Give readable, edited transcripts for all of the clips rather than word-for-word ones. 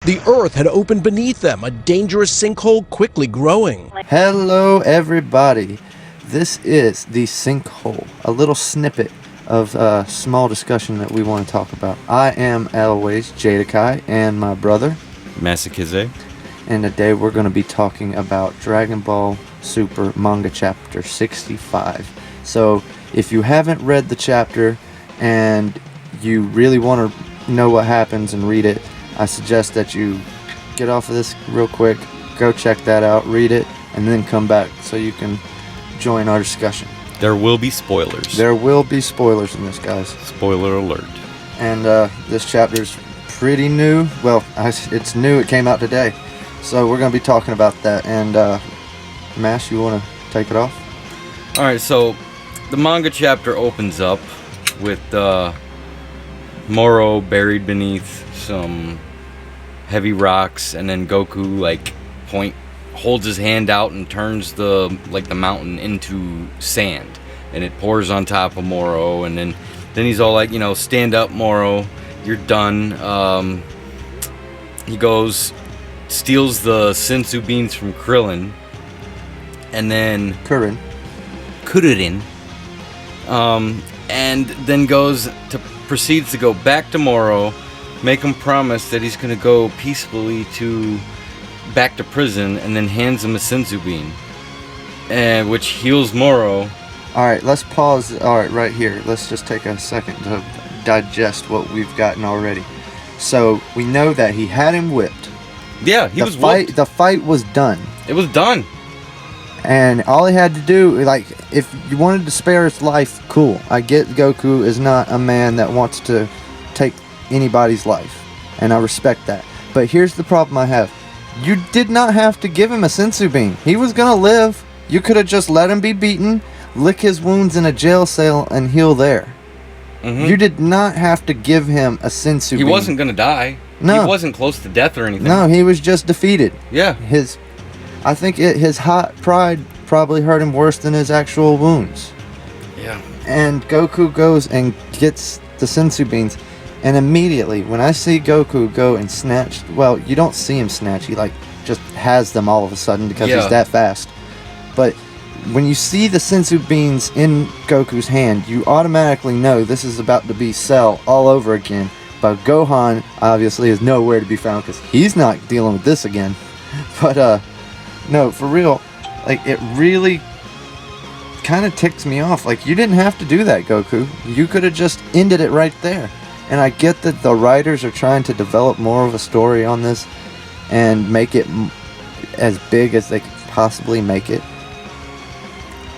The earth had opened beneath them, a dangerous sinkhole quickly growing. Hello, everybody. This is the Sinkhole, a little snippet of a small discussion that we want to talk about. I am always Jadakai and my brother Masakize. And today we're going to be talking about Dragon Ball Super Manga Chapter 65. So if you haven't read the chapter and you really want to know what happens and read it, I suggest that you get off of this real quick, go check that out, read it, and then come back so you can join our discussion. There will be spoilers. There will be spoilers in this, guys. Spoiler alert. And this chapter's pretty new. Well, it's new. It came out today. So we're going to be talking about that. And, Mash, you want to take it off? Alright, so the manga chapter opens up with Moro buried beneath some heavy rocks, and then Goku holds his hand out and turns the mountain into sand, and it pours on top of Moro, and then he's all like, stand up, Moro, you're done. He goes, steals the sensu beans from Krillin, and then Kuririn, and then proceeds to go back to Moro, make him promise that he's going to go peacefully back to prison, and then hands him a sensu bean, which heals Moro. Alright, let's pause. Alright, right here. Let's just take a second to digest what we've gotten already. So, we know that he had him whipped. Yeah, he was whipped. The fight was done. It was done. And all he had to do, if you wanted to spare his life, cool. I get Goku is not a man that wants to take anybody's life, and I respect that. But here's the problem I have. You did not have to give him a sensu bean. He was gonna live. You could have just let him be beaten, lick his wounds in a jail cell, and heal there. Mm-hmm. You did not have to give him a sensu bean. He wasn't gonna die. No. He wasn't close to death or anything. No, he was just defeated. Yeah. I think his hot pride probably hurt him worse than his actual wounds. Yeah. And Goku goes and gets the sensu beans. And immediately, when I see Goku go and snatch... Well, you don't see him snatch. He, just has them all of a sudden because he's that fast. But when you see the sensu beans in Goku's hand, you automatically know this is about to be Cell all over again. But Gohan, obviously, is nowhere to be found because he's not dealing with this again. But, no, for real, it really kind of ticks me off. You didn't have to do that, Goku. You could have just ended it right there. And I get that the writers are trying to develop more of a story on this and make it as big as they could possibly make it.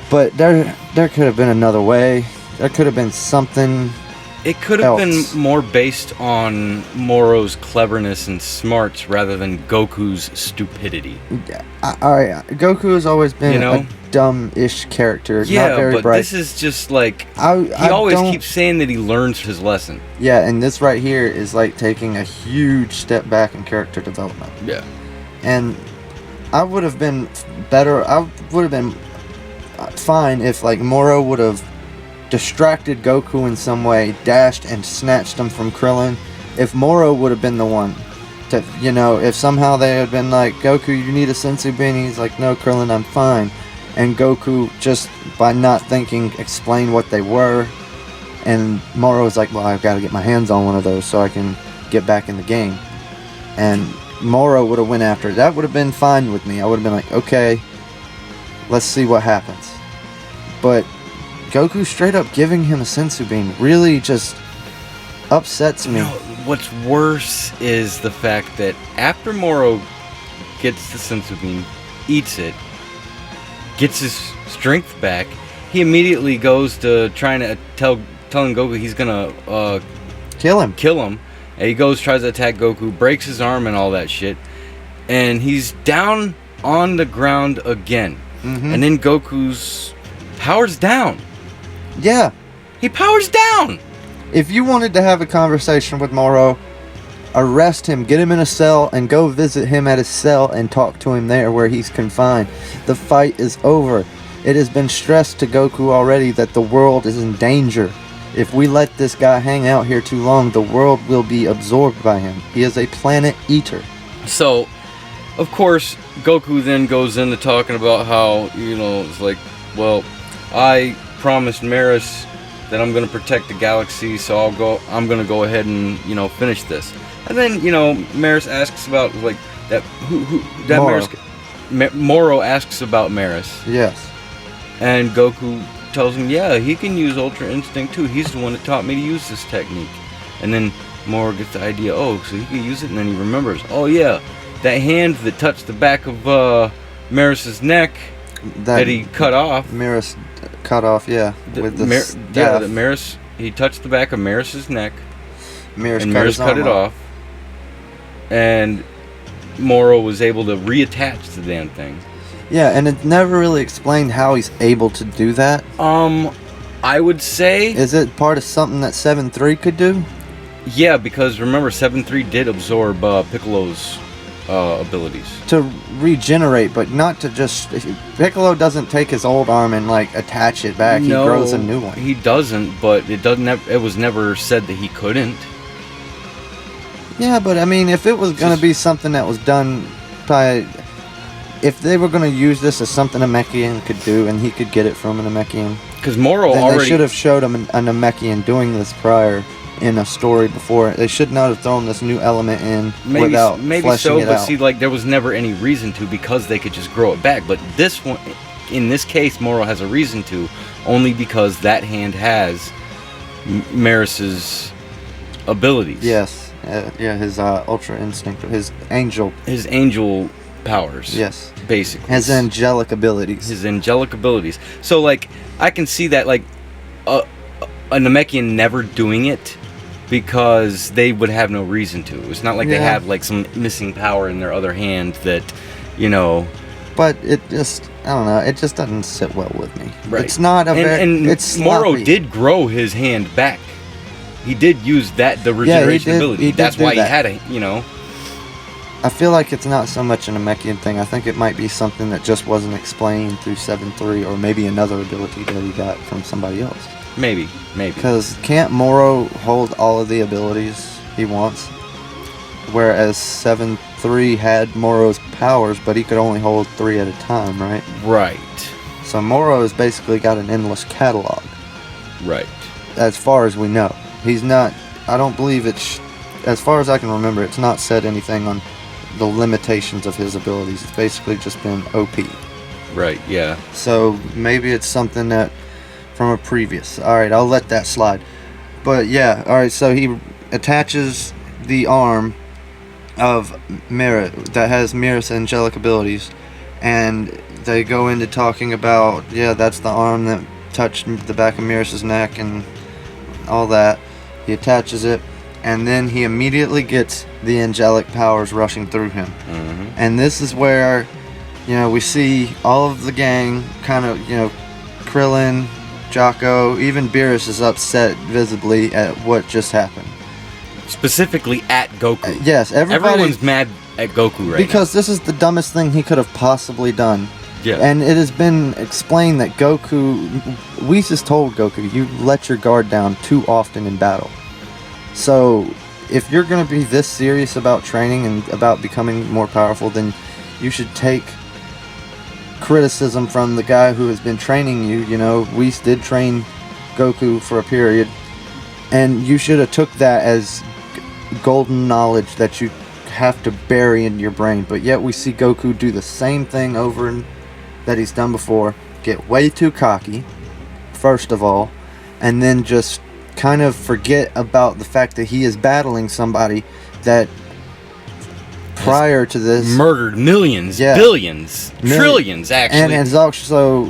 But there could have been another way. There could have been something. It could have been more based on Moro's cleverness and smarts rather than Goku's stupidity. Alright, Goku has always been a dumb-ish character, not very but bright. This is just he always keeps saying that he learns his lesson. Yeah, and this right here is taking a huge step back in character development. Yeah. And I would have been better, I would have been fine if Moro would have distracted Goku in some way, dashed and snatched him from Krillin. If Moro would have been the one to, if somehow they had been Goku, you need a sensu bean, he's no, Krillin, I'm fine. And Goku, just by not thinking, explained what they were. And Moro was well, I've got to get my hands on one of those so I can get back in the game. And Moro would have went after it. That would have been fine with me. I would have been okay, let's see what happens. But Goku straight up giving him a sensu bean really just upsets me. What's worse is the fact that after Moro gets the sensu bean, eats it, gets his strength back, he immediately goes to telling Goku he's gonna kill him. And he tries to attack Goku, breaks his arm and all that shit, and he's down on the ground again. Mm-hmm. And then Goku's powers down. Yeah. He powers down! If you wanted to have a conversation with Moro, arrest him, get him in a cell, and go visit him at his cell and talk to him there where he's confined. The fight is over. It has been stressed to Goku already that the world is in danger. If we let this guy hang out here too long, the world will be absorbed by him. He is a planet eater. So, of course, Goku then goes into talking about how, it's like, well, I promised Maris that I'm going to protect the galaxy, so I'm going to go ahead and, finish this. And then, Maris asks about, like, Moro. Moro asks about Maris. Yes. And Goku tells him, yeah, he can use Ultra Instinct too. He's the one that taught me to use this technique. And then Moro gets the idea, so he can use it, and then he remembers, oh yeah, that hand that touched the back of Maris's neck that he cut off. Maris cut off, yeah. Maris, he touched the back of Maris's neck. Maris cut it off. And Moro was able to reattach the damn thing. Yeah, and it never really explained how he's able to do that. I would say... Is it part of something that 7-3 could do? Yeah, because remember, 7-3 did absorb Piccolo's abilities. To regenerate, but not to just... Piccolo doesn't take his old arm and, like, attach it back. No, he grows a new one. He doesn't, but it was never said that he couldn't. Yeah, but, I mean, if it was going to be something that was done by... If they were going to use this as something a Namekian could do, and he could get it from a Namekian... Because Moro then already... they should have showed him a Namekian doing this prior in a story before. They should not have thrown this new element in without fleshing it out. See, like, there was never any reason to, because they could just grow it back. But this one, in this case, Moro has a reason to, only because that hand has Maris's abilities. Yes. His Ultra Instinct, his angel powers. Yes. Basically. His angelic abilities. So, like, I can see that, like, a Namekian never doing it because they would have no reason to. It's not like they have, like, some missing power in their other hand that, But it just, I don't know, it just doesn't sit well with me. Right. It's not a it's Moro did grow his hand back. He did use the regeneration ability. That's why he had it, I feel like it's not so much an Namekian thing. I think it might be something that just wasn't explained through 7-3, or maybe another ability that he got from somebody else. Maybe. Because can't Moro hold all of the abilities he wants? Whereas 7-3 had Moro's powers, but he could only hold 3 at a time, right? Right. So Moro has basically got an endless catalog. Right. As far as we know. He's not... I don't believe it's... As far as I can remember, it's not said anything on the limitations of his abilities. It's basically just been OP. Right, yeah. So maybe it's something that from a previous. Alright, I'll let that slide. But yeah, alright, so he attaches the arm of Mira that has Mira's angelic abilities, and they go into talking about, that's the arm that touched the back of Mira's neck and all that. He attaches it, and then he immediately gets the angelic powers rushing through him. Mm-hmm. And this is where, we see all of the gang kind of, Krillin, Jocko, even Beerus is upset visibly at what just happened. Specifically at Goku. Yes, everyone's mad at Goku right because this is the dumbest thing he could have possibly done. Yeah. And it has been explained that Whis has told Goku, you let your guard down too often in battle. So, if you're going to be this serious about training and about becoming more powerful, then you should take criticism from the guy who has been training you. Whis did train Goku for a period, and you should have took that as golden knowledge that you have to bury in your brain. But yet we see Goku do the same thing over and that he's done before, get way too cocky, first of all, and then just kind of forget about the fact that he is battling somebody that prior to this murdered millions, billions, trillions, actually, and has also,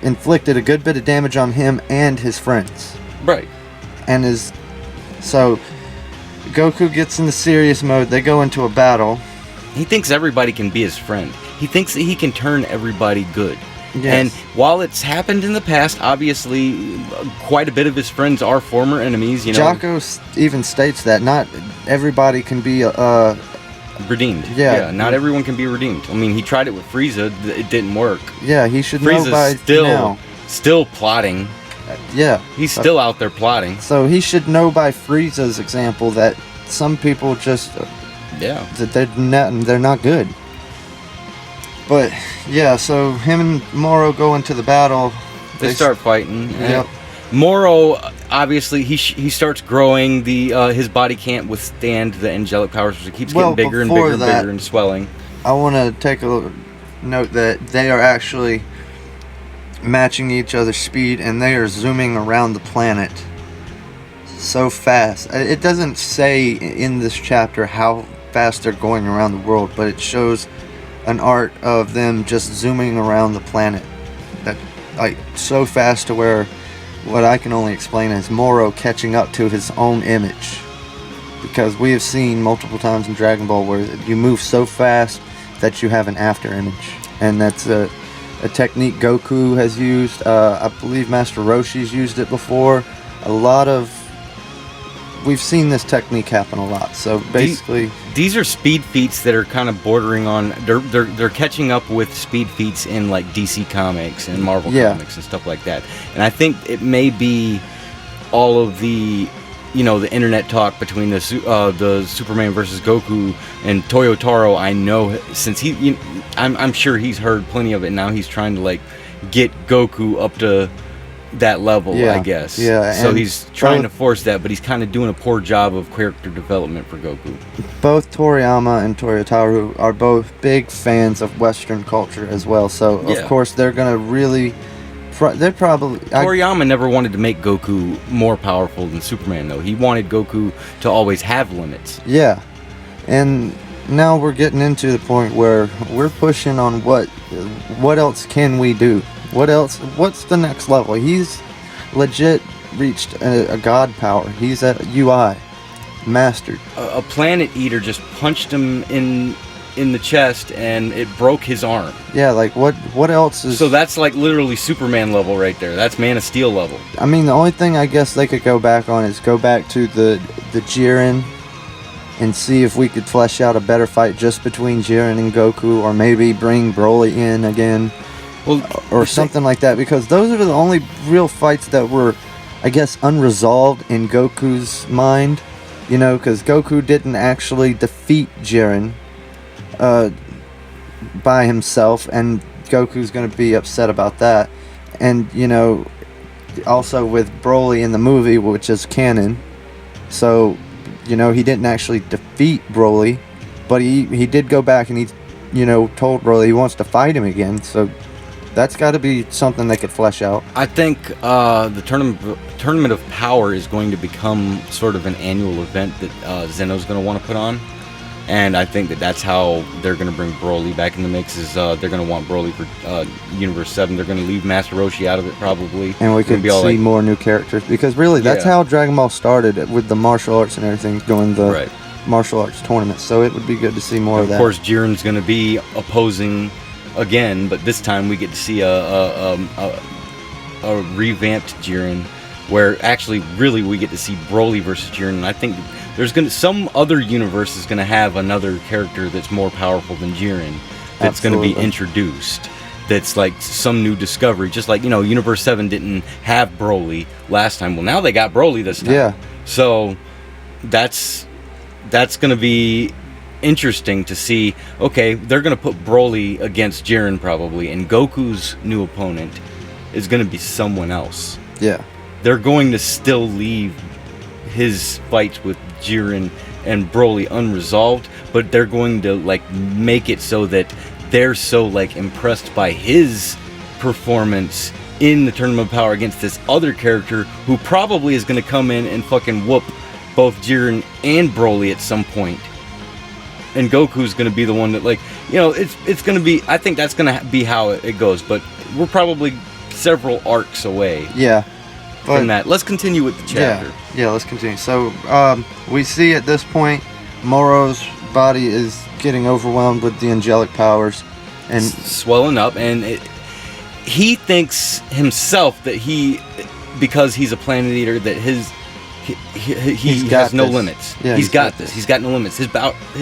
inflicted a good bit of damage on him and his friends. Right. And so Goku gets into serious mode. They go into a battle. He thinks everybody can be his friend. He thinks that he can turn everybody good. Yes. And while it's happened in the past, obviously, quite a bit of his friends are former enemies. Jocko even states that not everybody can be redeemed. Yeah. Not everyone can be redeemed. I mean, he tried it with Frieza. It didn't work. Yeah, he should know by now. Still plotting. Yeah. He's still out there plotting. So he should know by Frieza's example that some people just Yeah. that they're not good. But yeah, so him and Moro go into the battle. They start fighting. Yep. Moro, obviously, he starts growing. His body can't withstand the angelic powers, so it keeps getting bigger and bigger and bigger and swelling. I want to take a note that they are actually matching each other's speed, and they are zooming around the planet so fast. It doesn't say in this chapter how fast they're going around the world, but it shows an art of them just zooming around the planet, that like so fast to where what I can only explain is Moro catching up to his own image, because we have seen multiple times in Dragon Ball where you move so fast that you have an after image, and that's a technique Goku has used. I believe Master Roshi's used it before. We've seen this technique happen a lot. So basically, these are speed feats that are kind of bordering on. They're catching up with speed feats in like DC Comics and Marvel Comics and stuff like that. And I think it may be all of the internet talk between the Superman versus Goku and Toyotaro. I know since I'm sure he's heard plenty of it. Now he's trying to like get Goku up to that level, I guess. Yeah. So he's trying to force that, but he's kind of doing a poor job of character development for Goku. Both Toriyama and Toyotaro are both big fans of Western culture as well. So of course they're gonna really. Toriyama never wanted to make Goku more powerful than Superman, though. He wanted Goku to always have limits. Yeah, and now we're getting into the point where we're pushing on what else can we do? What's the next level? He's legit reached a god power. He's at UI, mastered. A planet eater just punched him in the chest and it broke his arm. Yeah, like what else is... So that's like literally Superman level right there. That's Man of Steel level. I mean, the only thing I guess they could go back on is go back to the Jiren and see if we could flesh out a better fight just between Jiren and Goku, or maybe bring Broly in again, or something like that, because those are the only real fights that were, I guess, unresolved in Goku's mind, because Goku didn't actually defeat Jiren by himself, and Goku's going to be upset about that. And also with Broly in the movie, which is canon, so he didn't actually defeat Broly, but he did go back and he told Broly he wants to fight him again. So that's got to be something they could flesh out. I think the tournament of power is going to become sort of an annual event that Zeno's going to want to put on. And I think that's how they're going to bring Broly back in the mix. Is they're going to want Broly for Universe 7. They're going to leave Master Roshi out of it probably. And we could see more new characters. Because really, that's how Dragon Ball started, with the martial arts and everything, doing the martial arts tournaments. So it would be good to see more of that. Of course, Jiren's going to be opposing again, but this time we get to see a revamped Jiren, where actually really we get to see Broly versus Jiren. And I think there's some other universe is gonna have another character that's more powerful than Jiren, that's gonna be introduced. That's like some new discovery. Just like Universe 7 didn't have Broly last time. Well, now they got Broly this time. Yeah. So that's gonna be interesting to see. Okay, they're gonna put Broly against Jiren probably, and Goku's new opponent is gonna be someone else. Yeah. They're going to still leave his fights with Jiren and Broly unresolved, but they're going to like make it so that they're so like impressed by his performance in the Tournament of Power against this other character who probably is going to come in and fucking whoop both Jiren and Broly at some point. And Goku's going to be the one that it's going to be, I think that's going to be how it goes, but we're probably several arcs away. Yeah. From that. Let's continue with the chapter. Yeah, let's continue. So we see at this point Moro's body is getting overwhelmed with the angelic powers and swelling up, and he thinks himself that because he's a planet eater, that he has no limits. Yeah, he's got this. He's got no limits. His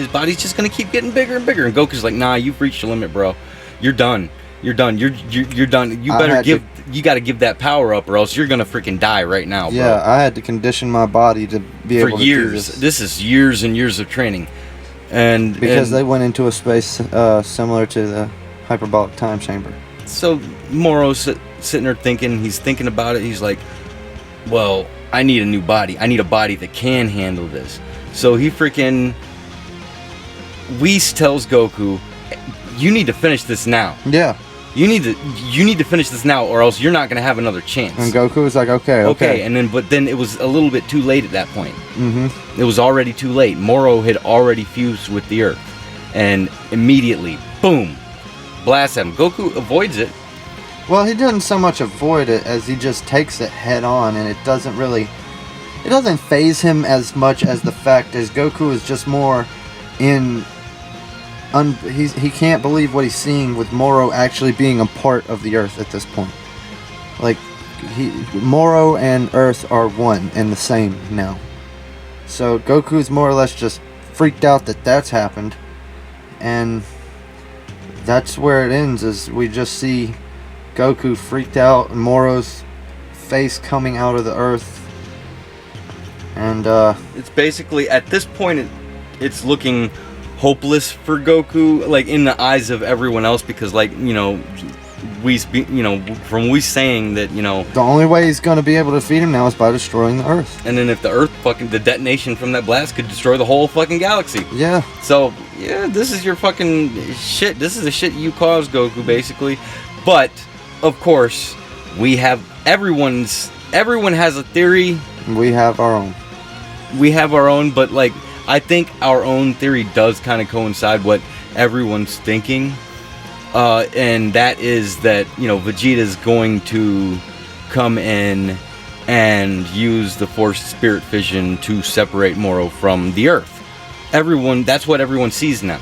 body's just gonna keep getting bigger and bigger. And Goku's like, nah, you've reached your limit, bro. You're done. You're done. You're done. You better you got to give that power up, or else you're gonna freaking die right now, bro. Yeah, I had to condition my body to be able to do this. This is years and years of training, Because they went into a space similar to the hyperbolic time chamber. So Moro's sitting there thinking, he's thinking about it, he's like, well, I need a new body. I need a body that can handle this. So he freaking... Whis tells Goku, you need to finish this now. Yeah. You need to finish this now, or else you're not going to have another chance. And Goku was like, okay. And then it was a little bit too late at that point. Mm-hmm. It was already too late. Moro had already fused with the Earth. And immediately, boom, blast at him. Goku avoids it. Well, he doesn't so much avoid it as he just takes it head on, and it doesn't faze him as much as the fact as Goku is just more in... he can't believe what he's seeing with Moro actually being a part of the Earth at this point. Like, Moro and Earth are one and the same now. So Goku's more or less just freaked out that that's happened, and that's where it ends. Is we just see Goku freaked out and Moro's face coming out of the Earth, and it's basically at this point it's looking hopeless for Goku, like in the eyes of everyone else, because like, you know, from Whis saying that, you know, the only way he's going to be able to defeat him now is by destroying the Earth. And then if the Earth the detonation from that blast could destroy the whole fucking galaxy. Yeah. So, yeah, this is your fucking shit. This is the shit you caused, Goku, basically. But, of course, everyone has a theory. We have our own. But like, I think our own theory does kind of coincide what everyone's thinking, and that is that, you know, Vegeta's going to come in and use the Force Spirit Fission to separate Moro from the Earth. That's what everyone sees now.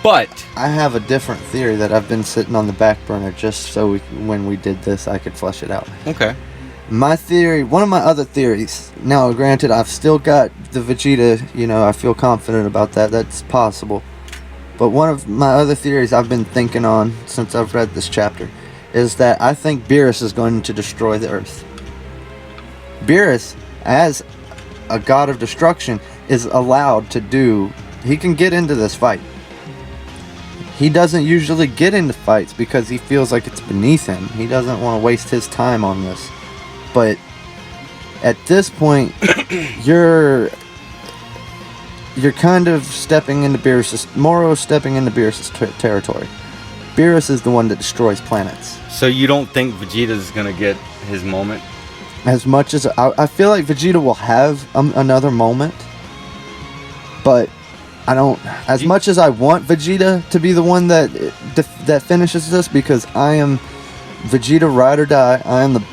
But I have a different theory that I've been sitting on the back burner just so when we did this I could flesh it out. Okay. My theory, one of my other theories, now granted I've still got the Vegeta, you know, I feel confident about that, that's possible. But one of my other theories I've been thinking on since I've read this chapter is that I think Beerus is going to destroy the Earth. Beerus, as a god of destruction, is allowed to he can get into this fight. He doesn't usually get into fights because he feels like it's beneath him. He doesn't want to waste his time on this. But at this point, you're kind of stepping into Moro's stepping into Beerus' territory. Beerus is the one that destroys planets. So you don't think Vegeta's gonna get his moment? As much as I feel like Vegeta will have another moment, but I don't. As much as I want Vegeta to be the one that finishes this, because I am Vegeta ride or die. I am the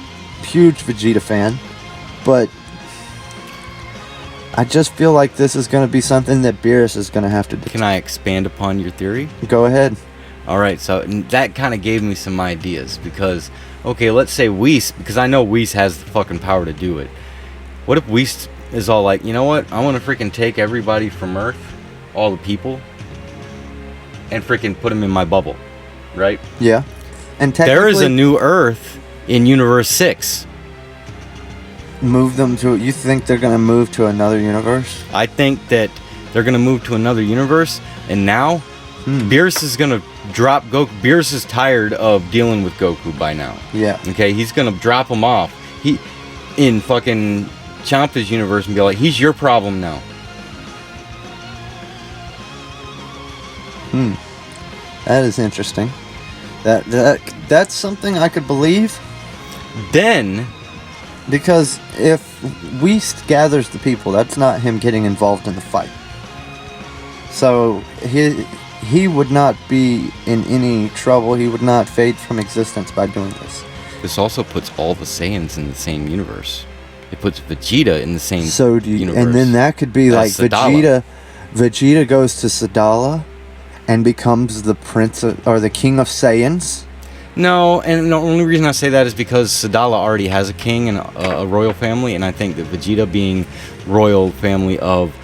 huge Vegeta fan, but I just feel like this is going to be something that Beerus is going to have to do. Can I expand upon your theory? Go ahead. Alright, so that kind of gave me some ideas, because, okay, let's say Whis, because I know Whis has the fucking power to do it. What if Whis is all like, you know what, I want to freaking take everybody from Earth, all the people, and freaking put them in my bubble, right? Yeah. And there is a new Earth in Universe 6. Move them to... You think they're going to move to another universe? I think that they're going to move to another universe, and now Beerus is going to drop Goku. Beerus is tired of dealing with Goku by now. Yeah. Okay, he's going to drop him off. In fucking Champa's universe and be like, he's your problem now. That is interesting. That's something I could believe. Then, because if Whis gathers the people, that's not him getting involved in the fight. So he would not be in any trouble. He would not fade from existence by doing this. This also puts all the Saiyans in the same universe. It puts Vegeta in the same universe. And then that could be like Sadala. Vegeta goes to Sadala and becomes the prince or the king of Saiyans. No, and the only reason I say that is because Sadala already has a king and a royal family, and I think that Vegeta being royal family of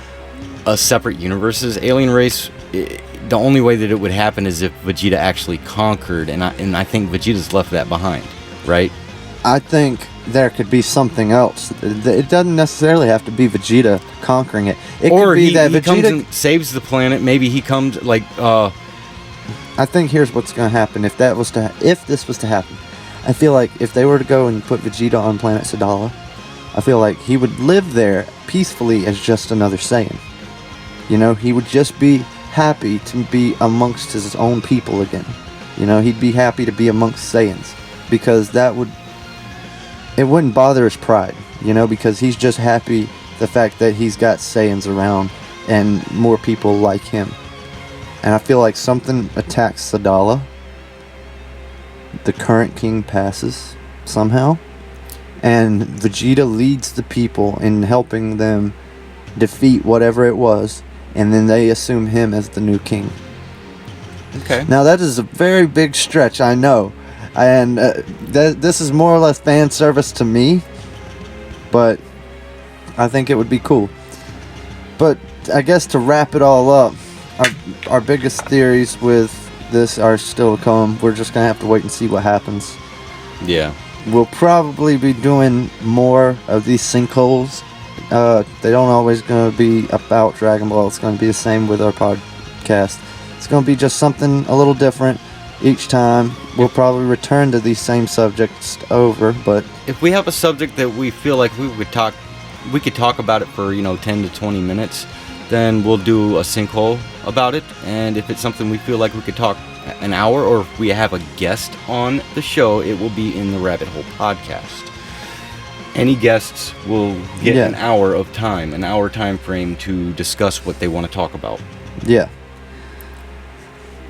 a separate universes, alien race, the only way that it would happen is if Vegeta actually conquered, and I think Vegeta's left that behind, right? I think there could be something else. It doesn't necessarily have to be Vegeta conquering it. It or could be he that comes Vegeta and saves the planet. Maybe he comes like I think here's what's going to happen if this was to happen. I feel like if they were to go and put Vegeta on planet Sadala, I feel like he would live there peacefully as just another Saiyan. You know, he would just be happy to be amongst his own people again. You know, he'd be happy to be amongst Saiyans, because it wouldn't bother his pride, you know, because he's just happy the fact that he's got Saiyans around and more people like him. And I feel like something attacks Sadala. The current king passes somehow, and Vegeta leads the people in helping them defeat whatever it was, and then they assume him as the new king. okay. Now that is a very big stretch, I know, and this is more or less fan service to me, but I think it would be cool. But I guess to wrap it all up, our biggest theories with this are still to come. We're just gonna have to wait and see what happens. Yeah. We'll probably be doing more of these sinkholes. They don't always gonna be about Dragon Ball. It's gonna be the same with our podcast. It's gonna be just something a little different each time. We'll probably return to these same subjects over, but If we have a subject that we feel like we could talk about it for 10 to 20 minutes, then we'll do a sinkhole about it. And if it's something we feel like we could talk an hour, or if we have a guest on the show, it will be in the Rabbit Hole podcast. Any guests will get an hour of time, an hour time frame to discuss what they want to talk about. yeah.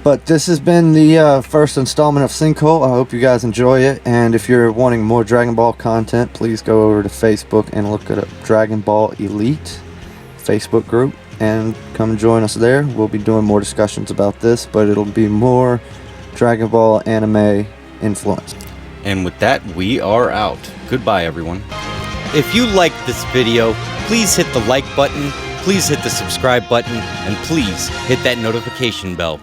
But this has been the first installment of Sinkhole. I hope you guys enjoy it. And if you're wanting more Dragon Ball content, please go over to Facebook and look at Dragon Ball Elite Facebook group and come join us there. We'll be doing more discussions about this, but it'll be more Dragon Ball anime influence. And with that, we are out. Goodbye, everyone. If you liked this video, please hit the like button, please hit the subscribe button, and please hit that notification bell.